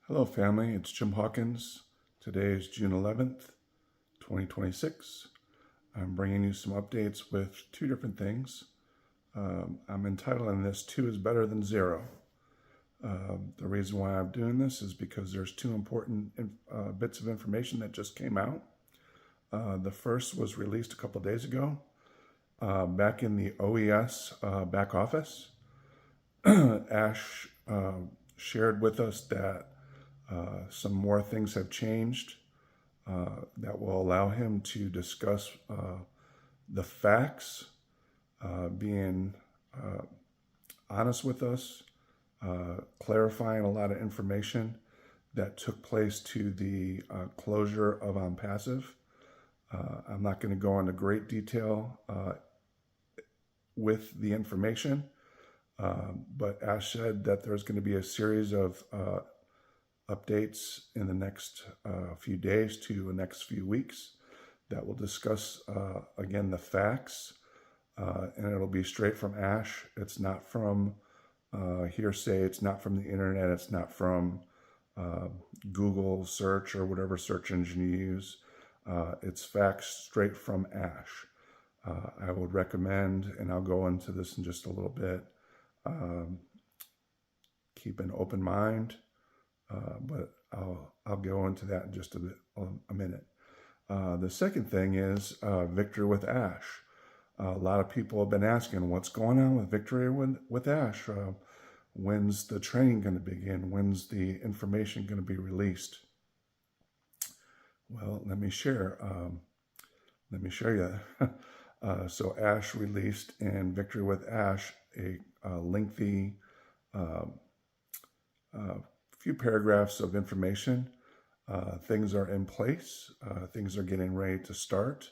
Hello, family. It's Jim Hawkins. Today is June 11th, 2026. I'm bringing you some updates with two different things. I'm entitling this 2 is better than 0. The reason why I'm doing this is because there's two important bits of information that just came out. The first was released a couple days ago back in the OES back office. Ash shared with us that some more things have changed that will allow him to discuss the facts, being honest with us, clarifying a lot of information that took place to the closure of OnPassive. I'm not going to go into great detail with the information, but Ash said that there's going to be a series of updates in the next few days to the next few weeks that will discuss again the facts, and it'll be straight from Ash. It's not from hearsay, it's not from the internet, it's not from Google search or whatever search engine you use. It's facts straight from Ash. I would recommend, and I'll go into this in just a little bit, keep an open mind. But I'll go into that in just a minute. The second thing is Victory with Ash. A lot of people have been asking, what's going on with Victory with Ash? When's the training going to begin? When's the information going to be released? Well, let me share. Let me show you. So Ash released in Victory with Ash a lengthy few paragraphs of information. Things are in place. Things are getting ready to start.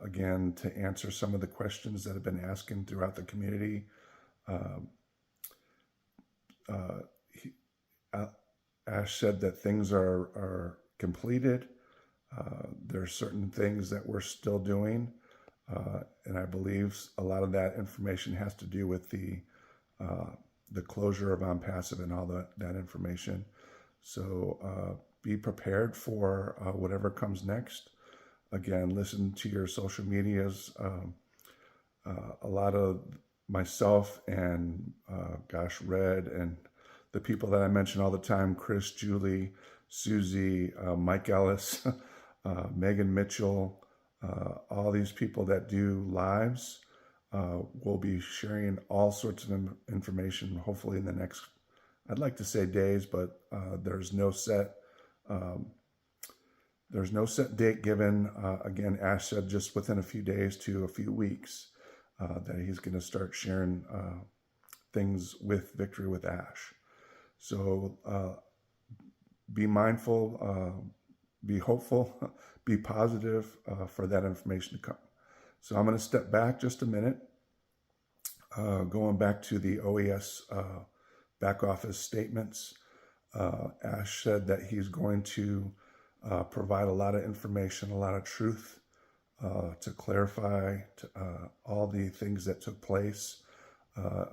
Again, to answer some of the questions that have been asking throughout the community. Ash said that things are completed. There's certain things that we're still doing. And I believe a lot of that information has to do with the closure of OnPassive and all that information. So be prepared for whatever comes next. Again, listen to your social medias. A lot of myself and Red and the people that I mention all the time, Chris, Julie, Susie, Mike Ellis, Megan Mitchell, all these people that do lives, we'll be sharing all sorts of information, hopefully in the next, I'd like to say days, but there's no set date given. Again, Ash said just within a few days to a few weeks that he's going to start sharing things with Victory with Ash. So be mindful, be hopeful, be positive for that information to come. So I'm going to step back just a minute, going back to the OES back office statements. Ash said that he's going to provide a lot of information, a lot of truth to clarify all the things that took place.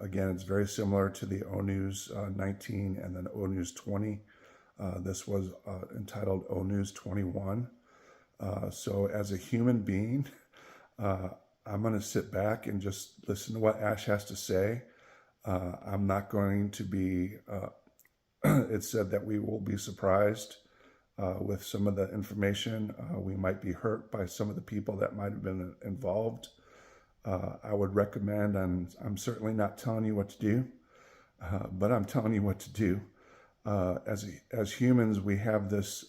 Again, it's very similar to the O News 19 and then O News 20. This was entitled O News 21. So as a human being, I'm going to sit back and just listen to what Ash has to say. I'm not going to be, it said that we will be surprised with some of the information. We might be hurt by some of the people that might have been involved. I would recommend, and I'm certainly not telling you what to do, but I'm telling you what to do. As humans, we have this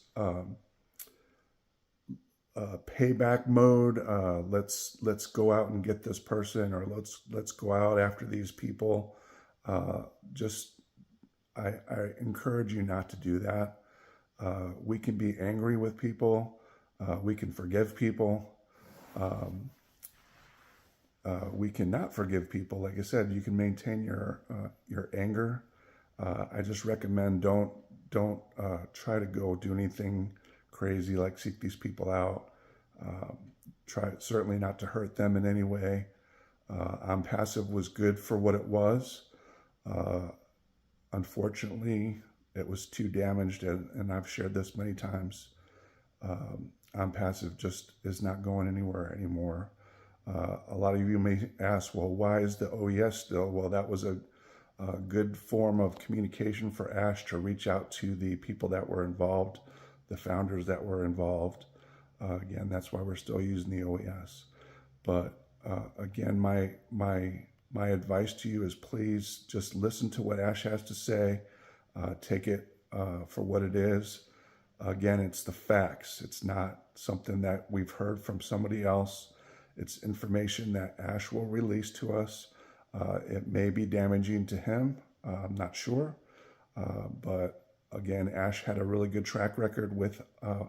payback mode. Let's go out and get this person, or let's go out after these people. I encourage you not to do that. We can be angry with people. We can forgive people. We cannot forgive people. Like I said, you can maintain your anger. I just recommend don't try to go do anything crazy like seek these people out. Try certainly not to hurt them in any way. OnPassive was good for what it was. Unfortunately, it was too damaged, and I've shared this many times. OnPassive just is not going anywhere anymore. A lot of you may ask, well, why is the OES still? Well, that was a good form of communication for Ash to reach out to the people that were involved, the founders that were involved. Again, that's why we're still using the OES. But again, my advice to you is please just listen to what Ash has to say. Take it for what it is. Again, it's the facts. It's not something that we've heard from somebody else. It's information that Ash will release to us. It may be damaging to him. I'm not sure. But again, Ash had a really good track record with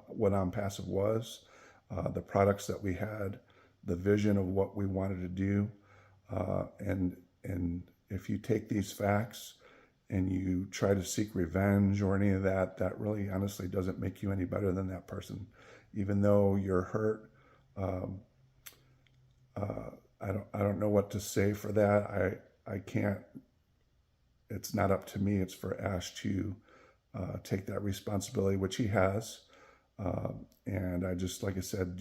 what OnPassive was, the products that we had, the vision of what we wanted to do. And if you take these facts and you try to seek revenge or any of that, that really honestly doesn't make you any better than that person. Even though you're hurt, I don't know what to say for that. I can't, it's not up to me. It's for Ash to take that responsibility, which he has. And I just, like I said,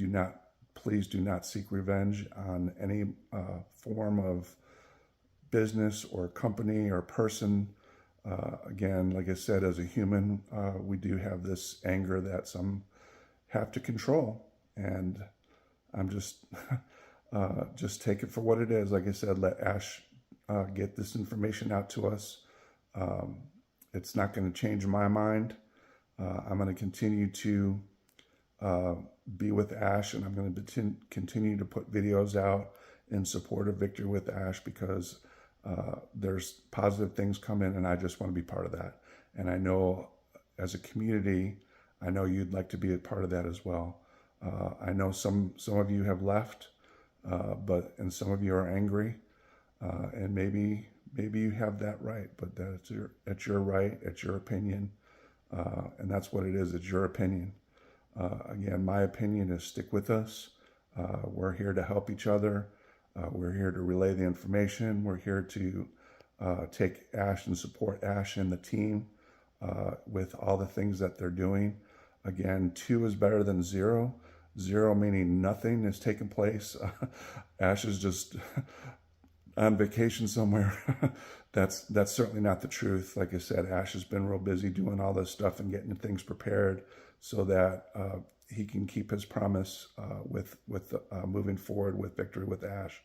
please do not seek revenge on any form of business or company or person. Again, like I said, as a human, we do have this anger that some have to control. And I'm just take it for what it is. Like I said, let Ash get this information out to us. It's not going to change my mind. I'm going to continue to be with Ash, and I'm going to continue to put videos out in support of Victory with Ash, because there's positive things coming, and I just want to be part of that. And I know as a community, I know you'd like to be a part of that as well. I know some of you have left, and some of you are angry, and maybe you have that right, but it's your right, it's your opinion, and that's what it is. It's your opinion. Again, my opinion is stick with us. We're here to help each other. We're here to relay the information. We're here to take Ash and support Ash and the team with all the things that they're doing. Again, 2 is better than 0. 0 meaning nothing is taking place. Ash is just on vacation somewhere. That's certainly not the truth. Like I said, Ash has been real busy doing all this stuff and getting things prepared so that he can keep his promise with moving forward with Victory with Ash,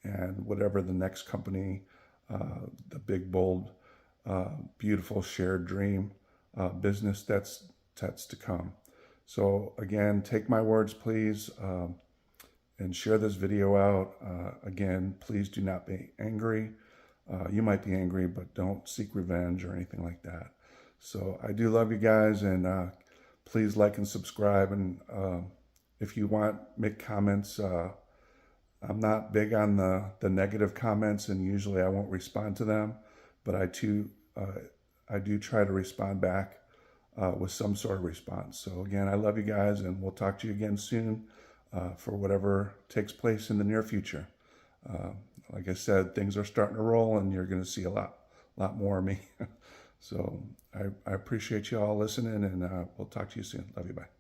and whatever the next company, the big, bold, beautiful shared dream business that's to come. So again, take my words, please, and share this video out. Again, please do not be angry. You might be angry, but don't seek revenge or anything like that. So I do love you guys, and please like and subscribe. And if you want, make comments. I'm not big on the negative comments, and usually I won't respond to them, but I do try to respond back with some sort of response. So again, I love you guys, and we'll talk to you again soon for whatever takes place in the near future. Like I said, things are starting to roll, and you're going to see a lot more of me. So I appreciate you all listening, and we'll talk to you soon. Love you. Bye.